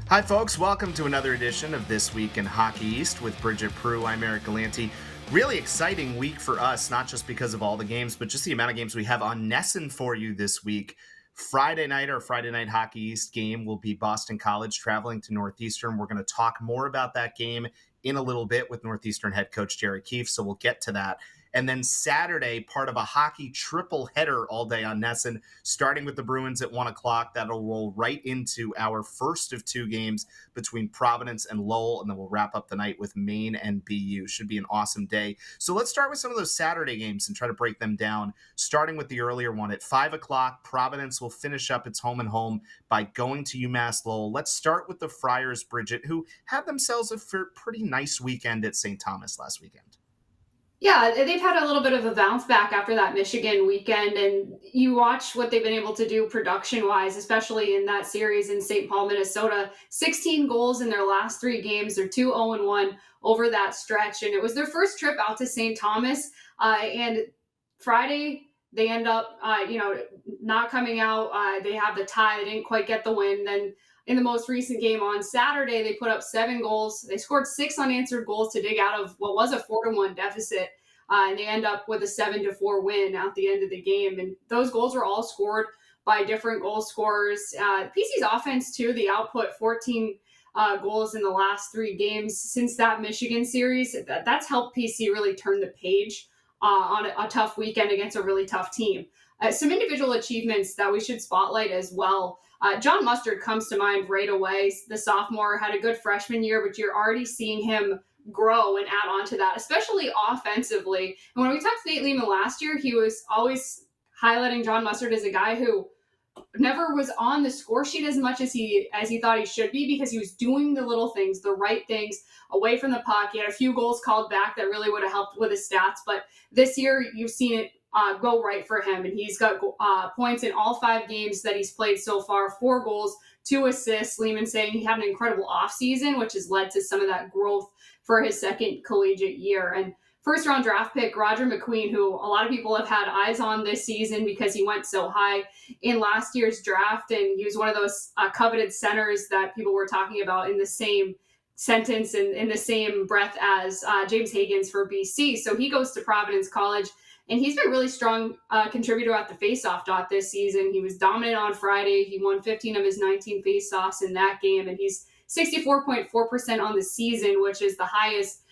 Hi, folks. Welcome to another edition of This Week in Hockey East with Bridget Prue. I'm Eric Galanti. Really exciting week for us, not just because of all the games, but just the amount of games we have on Nesson for you this week. Friday night, our Friday night Hockey East game will be Boston College traveling to Northeastern. We're going to talk more about that game in a little bit with Northeastern head coach Jerry Keefe, so we'll get to that. And then Saturday, part of a hockey triple header all day on Nesson, starting with the Bruins at 1 o'clock. That'll roll right into our first of two games between Providence and Lowell, and then we'll wrap up the night with Maine and BU. Should be an awesome day. So let's start with some of those Saturday games and try to break them down, starting with the earlier one at 5 o'clock. Providence will finish up its home and home by going to UMass Lowell. Let's start with the Friars, Bridget, who had themselves a pretty nice weekend at St. Thomas last weekend. Yeah, they've had a little bit of a bounce back after that Michigan weekend, and you watch what they've been able to do production-wise, especially in that series in St. Paul, Minnesota. 16 goals in their last three games. They're 2-0-1 over that stretch, and it was their first trip out to St. Thomas. And Friday, they end up, not coming out. They have the tie. They didn't quite get the win. Then in the most recent game on Saturday, they put up 7 goals. They scored 6 unanswered goals to dig out of what was a 4-1 deficit. And they end up with a 7-4 win at the end of the game. And those goals were all scored by different goal scorers. PC's offense, too, the output 14 goals in the last 3 games since that Michigan series. That's helped PC really turn the page on a tough weekend against a really tough team. Some individual achievements that we should spotlight as well. John Mustard comes to mind right away. The sophomore had a good freshman year, but you're already seeing him grow and add on to that, especially offensively. And when we talked to Nate Lehman last year, he was always highlighting John Mustard as a guy who never was on the score sheet as much as he thought he should be, because he was doing the little things, the right things away from the puck. He had a few goals called back that really would have helped with his stats, but this year you've seen it go right for him, and he's got points in all 5 games that he's played so far. 4 goals, 2 assists. Lehman saying he had an incredible offseason, which has led to some of that growth for his second collegiate year. And first round draft pick Roger McQueen, who a lot of people have had eyes on this season because he went so high in last year's draft, and he was one of those coveted centers that people were talking about in the same sentence and in the same breath as James Higgins for BC. So he goes to Providence College, and he's been a really strong contributor at the faceoff dot this season. He was dominant on Friday. He won 15 of his 19 faceoffs in that game, and he's 64.4% on the season, which is the highest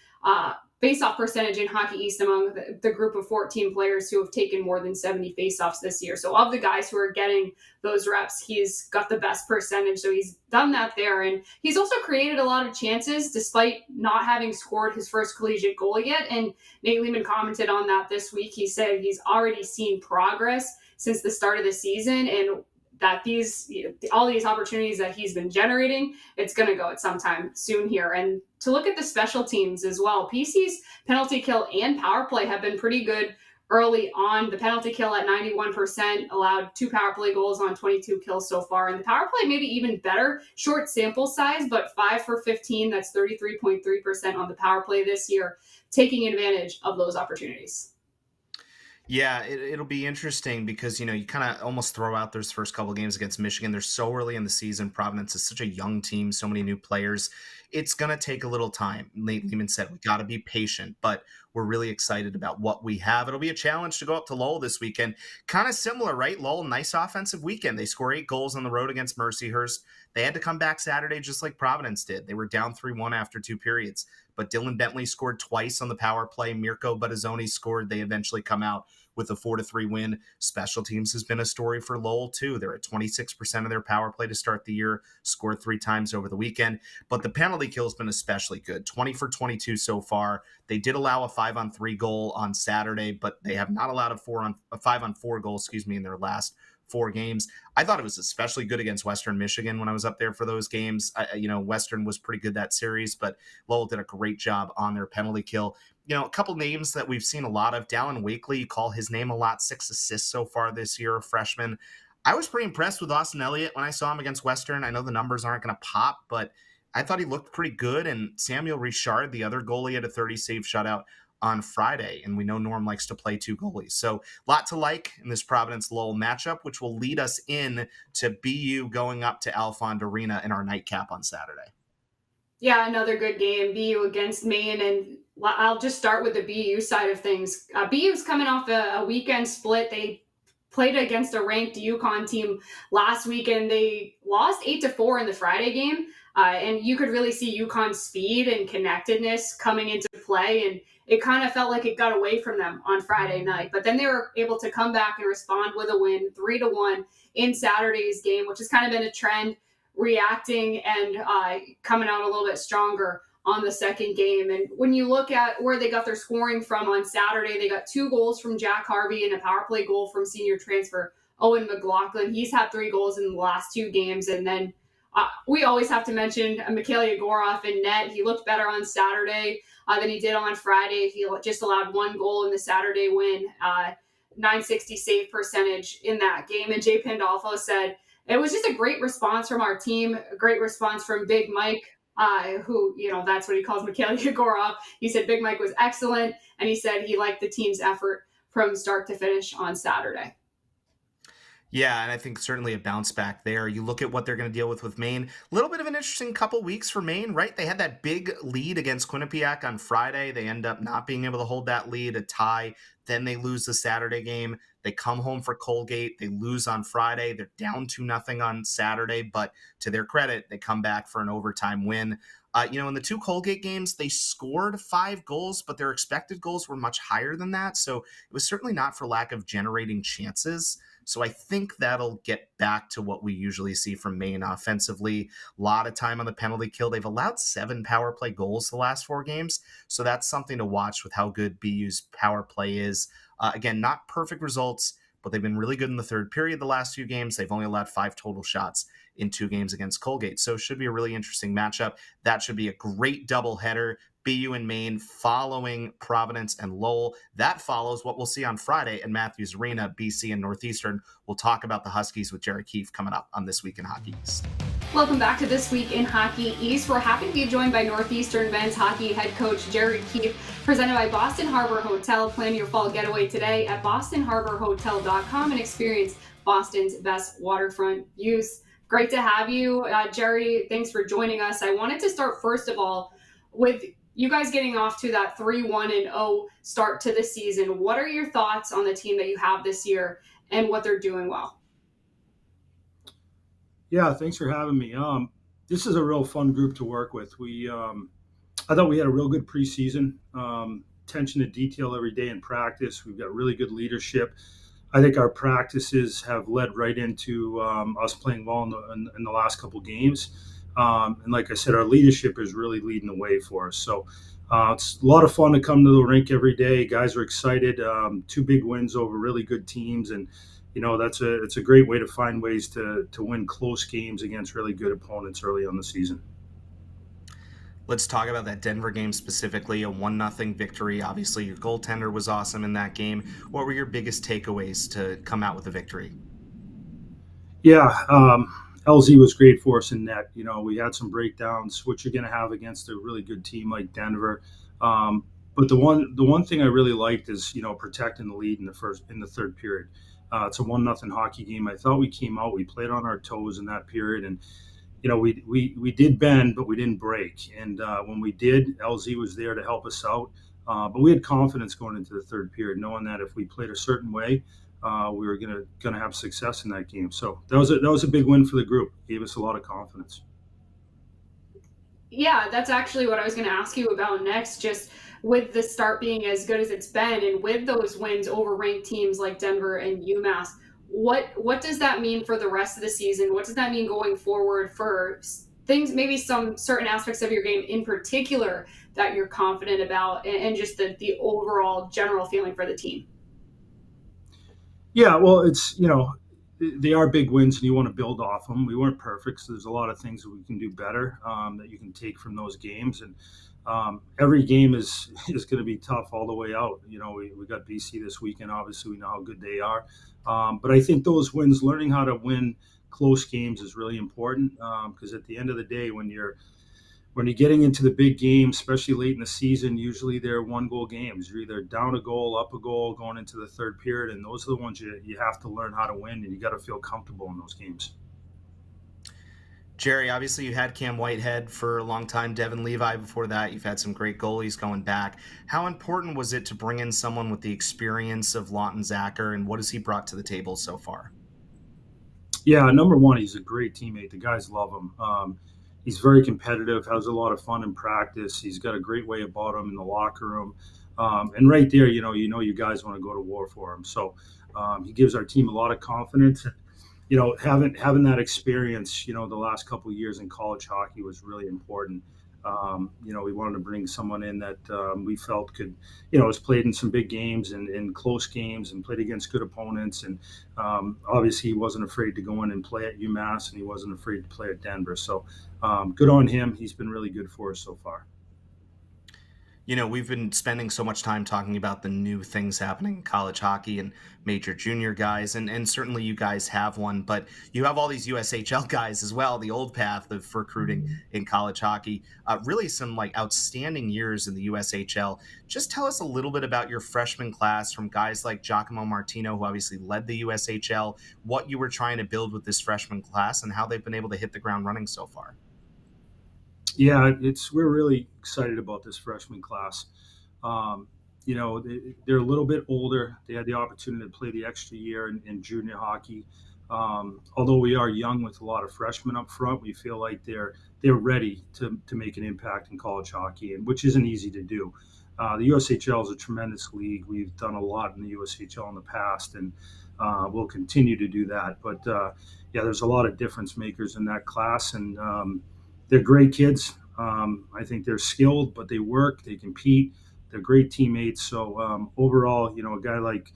faceoff percentage in Hockey East among the group of 14 players who have taken more than 70 faceoffs this year. So of the guys who are getting those reps, he's got the best percentage. So he's done that there. And he's also created a lot of chances despite not having scored his first collegiate goal yet. And Nate Lehman commented on that this week. He said he's already seen progress since the start of the season, and that all these opportunities that he's been generating, it's going to go at some time soon here. And to look at the special teams as well, PC's penalty kill and power play have been pretty good early on. The penalty kill at 91%, allowed 2 power play goals on 22 kills so far. And the power play maybe even better, short sample size, but 5 for 15, that's 33.3% on the power play this year, taking advantage of those opportunities. Yeah, it'll be interesting because, you kind of almost throw out those first couple games against Michigan. They're so early in the season. Providence is such a young team, so many new players. It's going to take a little time. Nate Lehman said we got to be patient, but we're really excited about what we have. It'll be a challenge to go up to Lowell this weekend. Kind of similar, right? Lowell, nice offensive weekend. They score 8 goals on the road against Mercyhurst. They had to come back Saturday just like Providence did. They were down 3-1 after 2 periods. But Dylan Bentley scored twice on the power play. Mirko Buttazzoni scored. They eventually come out with a 4-3 win. Special teams has been a story for Lowell, too. They're at 26% of their power play to start the year, scored 3 times over the weekend. But the penalty kill has been especially good, 20 for 22 so far. They did allow a 5-on-3 goal on Saturday, but they have not allowed a 5-on-4 goal, in their last 4 games. I thought it was especially good against Western Michigan when I was up there for those games. Western was pretty good that series, but Lowell did a great job on their penalty kill. A couple names that we've seen a lot of. Dallin Wakely, you call his name a lot, 6 assists so far this year, a freshman. I was pretty impressed with Austin Elliott when I saw him against Western. I know the numbers aren't going to pop, but I thought he looked pretty good. And Samuel Richard, the other goalie, had a 30-save shutout. on Friday, and we know Norm likes to play two goalies. So, lot to like in this Providence Lowell matchup, which will lead us in to BU going up to Alfond Arena in our nightcap on Saturday. Yeah, another good game, BU against Maine. And I'll just start with the BU side of things. BU's coming off a weekend split. They played against a ranked UConn team last weekend. They lost 8-4 in the Friday game. And you could really see UConn's speed and connectedness coming into play. And it kind of felt like it got away from them on Friday night. But then they were able to come back and respond with a win, 3-1 in Saturday's game, which has kind of been a trend, reacting and coming out a little bit stronger on the second game. And when you look at where they got their scoring from on Saturday, they got 2 goals from Jack Harvey and a power play goal from senior transfer Owen McLaughlin. He's had 3 goals in the last 2 games. And then we always have to mention Mikhail Yegorov in net. He looked better on Saturday than he did on Friday. He just allowed 1 goal in the Saturday win, 960 save percentage in that game. And Jay Pandolfo said, it was just a great response from our team, a great response from Big Mike, who, that's what he calls Mikhail Yegorov. He said Big Mike was excellent, and he said he liked the team's effort from start to finish on Saturday. Yeah, and I think certainly a bounce back there. You look at what they're going to deal with Maine. A little bit of an interesting couple weeks for Maine, right? They had that big lead against Quinnipiac on Friday. They end up not being able to hold that lead, a tie. Then they lose the Saturday game. They come home for Colgate. They lose on Friday. They're down 2-0 on Saturday, but to their credit, they come back for an overtime win. In the 2 Colgate games, they scored 5 goals, but their expected goals were much higher than that. So it was certainly not for lack of generating chances. So I think that'll get back to what we usually see from Maine offensively. A lot of time on the penalty kill. They've allowed 7 power play goals the last 4 games. So that's something to watch with how good BU's power play is. Again, not perfect results, but they've been really good in the third period the last few games. They've only allowed 5 total shots in 2 games against Colgate. So it should be a really interesting matchup. That should be a great doubleheader. BU and Maine following Providence and Lowell. That follows what we'll see on Friday at Matthews Arena, BC and Northeastern. We'll talk about the Huskies with Jerry Keefe coming up on This Week in Hockey East. Welcome back to This Week in Hockey East. We're happy to be joined by Northeastern men's hockey head coach Jerry Keefe, presented by Boston Harbor Hotel. Plan your fall getaway today at bostonharborhotel.com and experience Boston's best waterfront views. Great to have you, Jerry. Thanks for joining us. I wanted to start, first of all, with you guys getting off to that 3-1-0 start to the season. What are your thoughts on the team that you have this year and what they're doing well? Yeah, thanks for having me. This is a real fun group to work with. I thought we had a real good preseason. Attention to detail every day in practice. We've got really good leadership. I think our practices have led right into us playing well in the last couple games. And like I said, our leadership is really leading the way for us. So it's a lot of fun to come to the rink every day. Guys are excited. 2 big wins over really good teams, and it's a great way to find ways to win close games against really good opponents early on the season. Let's talk about that Denver game specifically, a 1-0 victory. Obviously, your goaltender was awesome in that game. What were your biggest takeaways to come out with the victory? Yeah, LZ was great for us in net. We had some breakdowns, which you're going to have against a really good team like Denver. But the one thing I really liked is protecting the lead in the third period. It's a 1-0 hockey game. I thought we came out, we played on our toes in that period, and we did bend, but we didn't break. And when we did, LZ was there to help us out. But we had confidence going into the third period, knowing that if we played a certain way, we were gonna have success in that game. So that was a big win for the group. Gave us a lot of confidence. Yeah, that's actually what I was going to ask you about next. Just with the start being as good as it's been, and with those wins over ranked teams like Denver and UMass, what does that mean for the rest of the season? What does that mean going forward for things, maybe some certain aspects of your game in particular that you're confident about, and just the overall general feeling for the team? Yeah, well, they are big wins, and you want to build off them. We weren't perfect, so there's a lot of things that we can do better, that you can take from those games. And every game is going to be tough all the way out. We got BC this weekend. Obviously, we know how good they are. But I think those wins, learning how to win close games, is really important, because at the end of the day, when you're when you're getting into the big games, especially late in the season, usually they're 1 goal games. You're either down a goal, up a goal, going into the third period, and those are the ones you have to learn how to win, and you got to feel comfortable in those games. Jerry, obviously you had Cam Whitehead for a long time, Devin Levi before that. You've had some great goalies going back. How important was it to bring in someone with the experience of Lawton Zacher, and what has he brought to the table so far? Yeah, number one, he's a great teammate. The guys love him. He's very competitive, has a lot of fun in practice. He's got a great way about him in the locker room. And right there, you guys want to go to war for him. So he gives our team a lot of confidence. Having that experience, the last couple of years in college hockey was really important. We wanted to bring someone in that we felt could, has played in some big games and in close games and played against good opponents. And obviously, he wasn't afraid to go in and play at UMass, and he wasn't afraid to play at Denver. So good on him. He's been really good for us so far. We've been spending so much time talking about the new things happening in college hockey and major junior guys, and certainly you guys have one, but you have all these USHL guys as well, the old path of recruiting in college hockey. Really some outstanding years in the USHL. Just tell us a little bit about your freshman class from guys like Giacomo Martino, who obviously led the USHL, what you were trying to build with this freshman class, and how they've been able to hit the ground running so far. Yeah, we're really excited about this freshman class. They're a little bit older. They had the opportunity to play the extra year in junior hockey. Although we are young with a lot of freshmen up front, we feel like they're ready to make an impact in college hockey, and which isn't easy to do. The USHL is a tremendous league. We've done a lot in the USHL in the past, and we'll continue to do that. But there's a lot of difference makers in that class, and they're great kids. I think they're skilled, but they work, they compete, they're great teammates. So overall, a guy like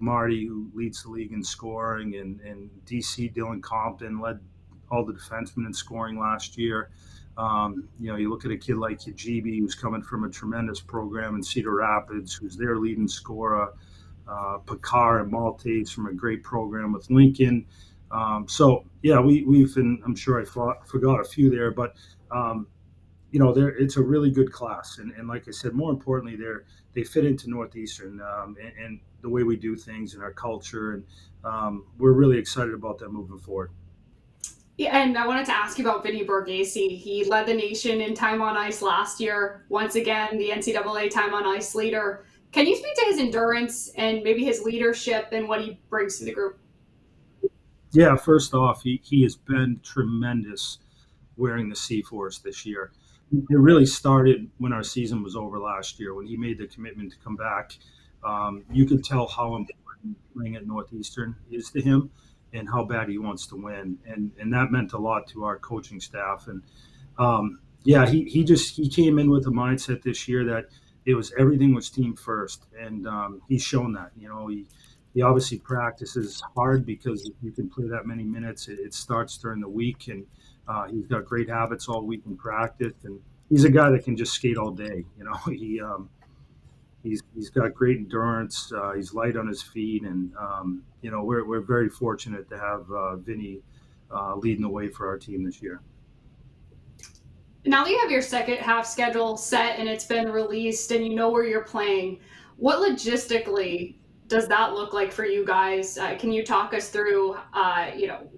Marty, who leads the league in scoring, and DC Dylan Compton led all the defensemen in scoring last year. You look at a kid like Yajibi, who's coming from a tremendous program in Cedar Rapids, who's their leading scorer. Picard and Maltese from a great program with Lincoln. We've and I'm sure I forgot a few there, but it's a really good class, and like I said, more importantly, they fit into Northeastern and the way we do things and our culture, and we're really excited about them moving forward. Yeah, and I wanted to ask you about Vinny Borghese. He led the nation in time on ice last year. Once again, the NCAA time on ice leader. Can you speak to his endurance and maybe his leadership and what he brings to the group? Yeah, first off, he has been tremendous wearing the C-Force this year. It really started when our season was over last year, when he made the commitment to come back. You could tell how important playing at Northeastern is to him and how bad he wants to win. And that meant a lot to our coaching staff. And he came in with a mindset this year that everything was team first. And he's shown that. He obviously practices hard because if you can play that many minutes, it starts during the week, and he's got great habits all week in practice, and he's a guy that can just skate all day. He's got great endurance. He's light on his feet, and we're very fortunate to have Vinny leading the way for our team this year. Now that you have your second half schedule set and it's been released and you know where you're playing, what logistically does that look like for you guys? Can you talk us through,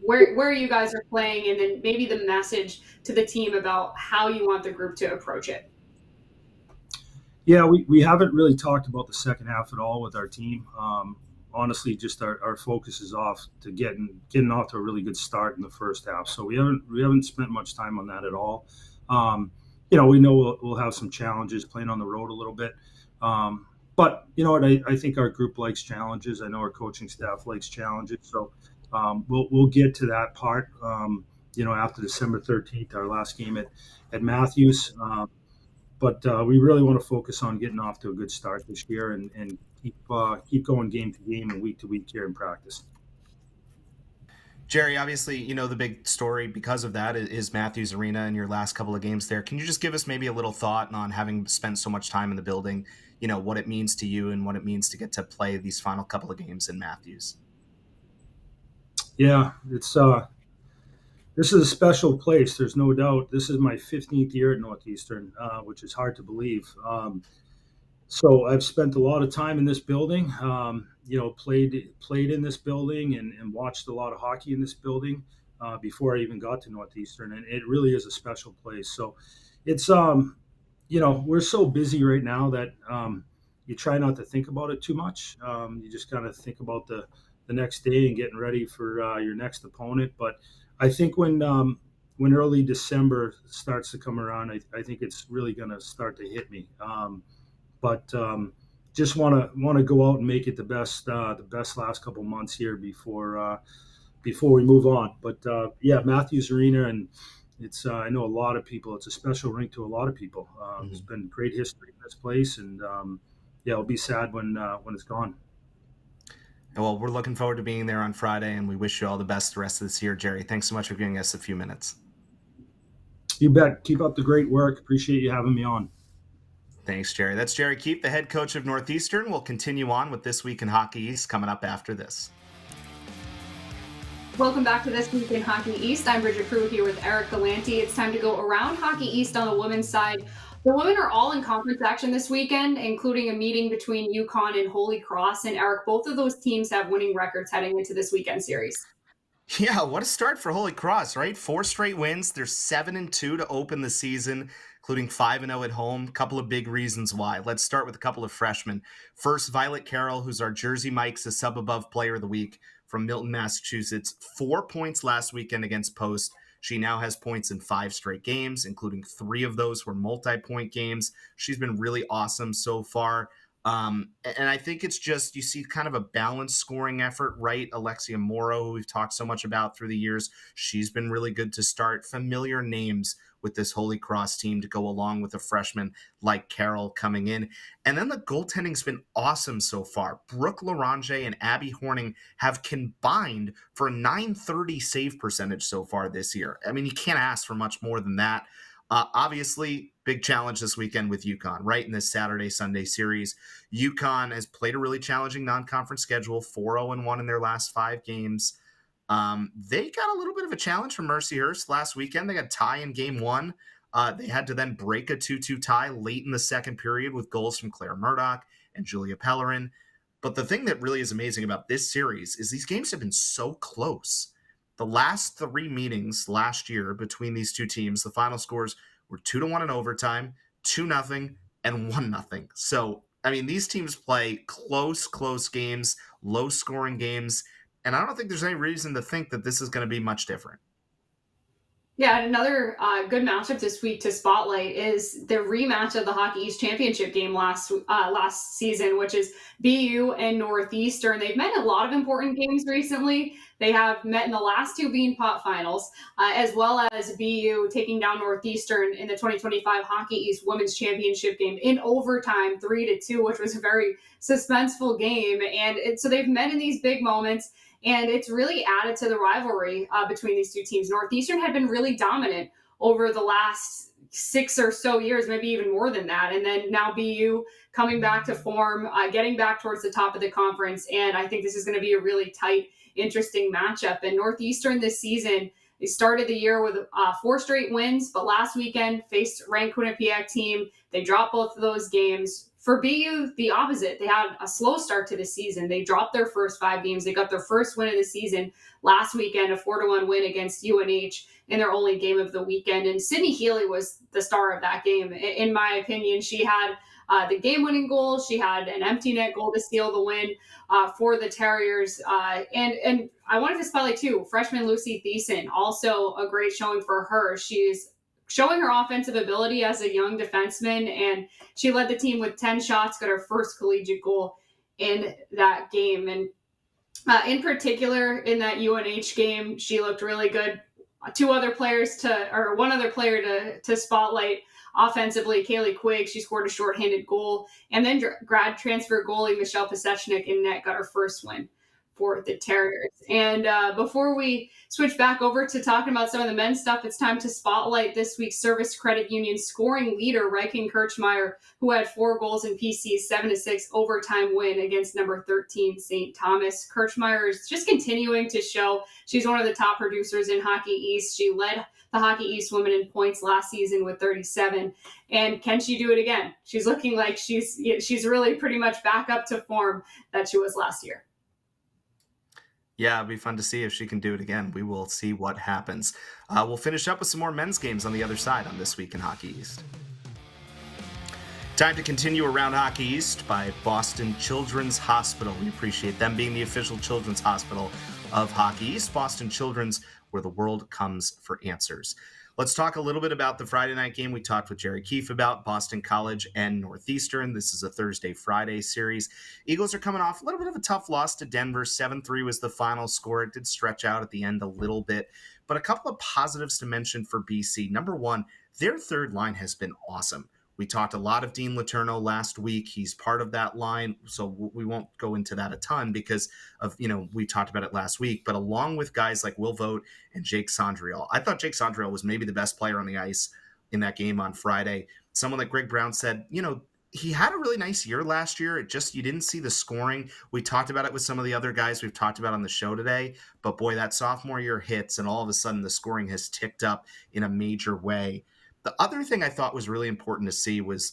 where you guys are playing, and then maybe the message to the team about how you want the group to approach it? Yeah, we haven't really talked about the second half at all with our team. Honestly, just our focus is off to getting off to a really good start in the first half. So we haven't spent much time on that at all. We know we'll have some challenges playing on the road a little bit. But you know what? I think our group likes challenges. I know our coaching staff likes challenges. So we'll get to that part. After December 13th, our last game at Matthews. But we really want to focus on getting off to a good start this year and keep going game to game and week to week here in practice. Jerry, obviously, the big story because of that is Matthews Arena and your last couple of games there. Can you just give us maybe a little thought on having spent so much time in the building, what it means to you and what it means to get to play these final couple of games in Matthews? Yeah, it's This is a special place. There's no doubt. This is my 15th year at Northeastern, which is hard to believe. So I've spent a lot of time in this building. Played in this building and watched a lot of hockey in this building before I even got to Northeastern, and it really is a special place. So it's we're so busy right now that you try not to think about it too much. You just kind of think about the next day and getting ready for your next opponent. But I think when early December starts to come around, I think it's really going to start to hit me. But just want to go out and make it the best last couple months here before we move on. But yeah, Matthews Arena, and it's I know a lot of people. It's a special rink to a lot of people. There's been great history in this place, and yeah, it'll be sad when it's gone. Well, we're looking forward to being there on Friday, and we wish you all the best the rest of this year, Jerry. Thanks so much for giving us a few minutes. You bet. Keep up the great work. Appreciate you having me on. Thanks, Jerry. That's Jerry Keefe, the head coach of Northeastern. We'll continue on with This Week in Hockey East coming up after this. Welcome back to This Week in Hockey East. I'm Bridget Pruitt here with Eric Galanti. It's time to go around Hockey East on the women's side. The women are all in conference action this weekend, including a meeting between UConn and Holy Cross. And Eric, both of those teams have winning records heading into this weekend series. Yeah, what a start for Holy Cross, right? 4 straight wins. They're 7-2 to open the season, including 5-0 at home. A couple of big reasons why. Let's start with a couple of freshmen. First, Violet Carroll, who's our Jersey Mike's a sub-above player of the week from Milton, Massachusetts. 4 points last weekend against Post. She now has points in 5 straight games, including 3 of those were multi-point games. She's been really awesome so far. And I think it's just, you see kind of a balanced scoring effort, right? Alexia Morrow, who we've talked so much about through the years, she's been really good to start. Familiar names with this Holy Cross team to go along with a freshman like Carroll coming in. And then the goaltending's been awesome so far. Brooke Larange and Abby Horning have combined for a .930 save percentage so far this year. I mean, you can't ask for much more than that. Obviously, big challenge this weekend with UConn, right, in this Saturday-Sunday series. UConn has played a really challenging non-conference schedule, 4-0-1 in their last 5 games. They got a little bit of a challenge from Mercyhurst last weekend. They got a tie in game 1. They had to then break a 2-2 tie late in the second period with goals from Claire Murdoch and Julia Pellerin. But the thing that really is amazing about this series is these games have been so close. The last 3 meetings last year between these two teams, the final scores were 2-1 in overtime, 2-0, and 1-0. So, I mean, these teams play close games, low-scoring games, and I don't think there's any reason to think that this is going to be much different. Yeah, and another good matchup this week to spotlight is the rematch of the Hockey East Championship game last season, which is BU and Northeastern. They've met in a lot of important games recently. They have met in the last 2 Beanpot finals, as well as BU taking down Northeastern in the 2025 Hockey East Women's Championship game in overtime, 3-2, which was a very suspenseful game. And so they've met in these big moments. And it's really added to the rivalry between these two teams. Northeastern had been really dominant over the last 6 or so years, maybe even more than that. And then now BU coming back to form, getting back towards the top of the conference. And I think this is going to be a really tight, interesting matchup. And Northeastern this season, they started the year with 4 straight wins, but last weekend faced ranked Quinnipiac team. They dropped both of those games. For BU, the opposite. They had a slow start to the season. They dropped their first 5 games. They got their first win of the season last weekend, a 4-1 win against UNH in their only game of the weekend. And Sydney Healy was the star of that game. In my opinion, she had the game-winning goal. She had an empty net goal to seal the win for the Terriers. And I wanted to spotlight, too, freshman Lucy Thiessen, also a great showing for her. She's showing her offensive ability as a young defenseman, and she led the team with 10 shots, got her first collegiate goal in that game. And in particular, in that UNH game, she looked really good. One other player to spotlight offensively, Kaylee Quigg. She scored a shorthanded goal, and then grad transfer goalie Michelle Pasechnik in net got her first win for the Terriers. And before we switch back over to talking about some of the men's stuff, it's time to spotlight this week's Service Credit Union scoring leader, Reichen Kirchmeier, who had 4 goals in PC's 7-6 overtime win against number 13 St. Thomas. Kirchmeier is just continuing to show she's one of the top producers in Hockey East. She led the Hockey East women in points last season with 37. And can she do it again? She's looking like she's really pretty much back up to form that she was last year. Yeah, it'll be fun to see if she can do it again. We will see what happens. We'll finish up with some more men's games on the other side on This Week in Hockey East. Time to continue around Hockey East by Boston Children's Hospital. We appreciate them being the official children's hospital of Hockey East. Boston Children's, where the world comes for answers. Let's talk a little bit about the Friday night game we talked with Jerry Keefe about, Boston College and Northeastern. This is a Thursday-Friday series. Eagles are coming off a little bit of a tough loss to Denver. 7-3 was the final score. It did stretch out at the end a little bit. But a couple of positives to mention for BC. Number one, their third line has been awesome. We talked a lot of Dean Letourneau last week. He's part of that line, so we won't go into that a ton because of, we talked about it last week. But along with guys like Will Vogt and Jake Sondriel, I thought Jake Sondriel was maybe the best player on the ice in that game on Friday. Someone like Greg Brown said, he had a really nice year last year. It just, you didn't see the scoring. We talked about it with some of the other guys we've talked about on the show today. But boy, that sophomore year hits, and all of a sudden the scoring has ticked up in a major way. The other thing I thought was really important to see was,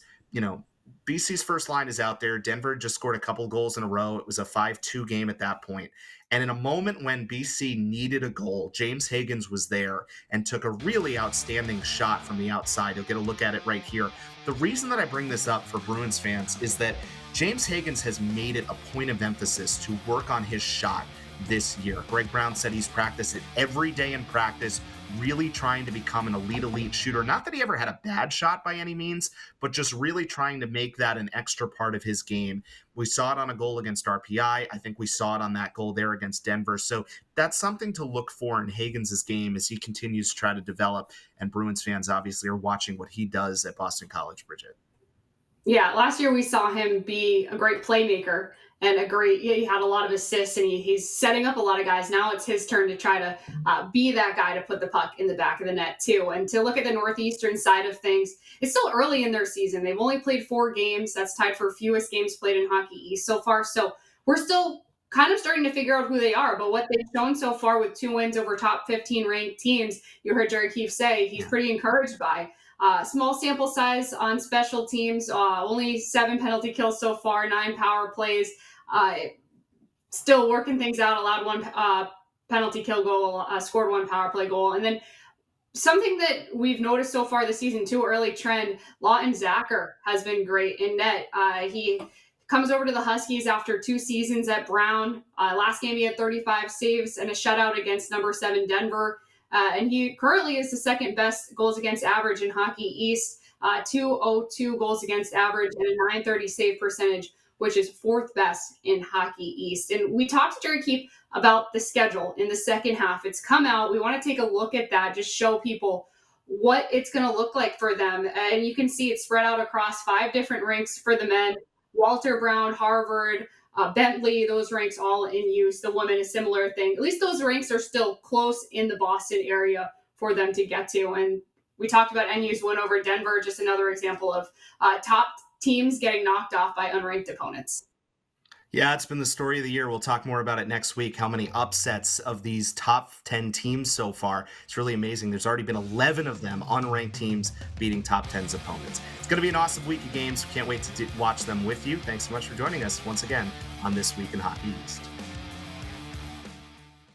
BC's first line is out there. Denver just scored a couple goals in a row. It was a 5-2 game at that point. And in a moment when BC needed a goal, James Higgins was there and took a really outstanding shot from the outside. You'll get a look at it right here. The reason that I bring this up for Bruins fans is that James Higgins has made it a point of emphasis to work on his shot this year. Greg Brown said he's practiced it every day in practice, really trying to become an elite shooter. Not that he ever had a bad shot by any means, but just really trying to make that an extra part of his game. We saw it on a goal against RPI. I think we saw it on that goal there against Denver. So that's something to look for in Higgins' game as he continues to try to develop. And Bruins fans obviously are watching what he does at Boston College, Bridget. Yeah, last year we saw him be a great playmaker and he had a lot of assists, and he's setting up a lot of guys. Now it's his turn to try to be that guy to put the puck in the back of the net too. And to look at the Northeastern side of things, it's still early in their season. They've only played 4 games. That's tied for fewest games played in Hockey East so far. So we're still kind of starting to figure out who they are. But what they've shown so far with 2 wins over top 15 ranked teams, you heard Jerry Keefe say he's pretty encouraged by. Small sample size on special teams, only 7 penalty kills so far, 9 power plays. Still working things out, allowed 1 penalty kill goal, scored 1 power play goal. And then something that we've noticed so far this season too, early trend, Lawton Zacher has been great in net. He comes over to the Huskies after 2 seasons at Brown. Last game he had 35 saves and a shutout against number 7 Denver. And he currently is the second best goals against average in Hockey East, 202 goals against average and a 930 save percentage, which is 4th best in Hockey East. And we talked to Jerry Keefe about the schedule in the second half. It's come out. We want to take a look at that, just show people what it's going to look like for them. And you can see it spread out across 5 different rinks for the men. Walter Brown, Harvard, Bentley, those ranks all in use. The women, a similar thing. At least those ranks are still close in the Boston area for them to get to. And we talked about NU's win over Denver, just another example of top teams getting knocked off by unranked opponents. Yeah, it's been the story of the year. We'll talk more about it next week, how many upsets of these top 10 teams so far. It's really amazing. There's already been 11 of them, unranked teams, beating top 10's opponents. It's going to be an awesome week of games. We can't wait to watch them with you. Thanks so much for joining us once again on This Week in Hockey East.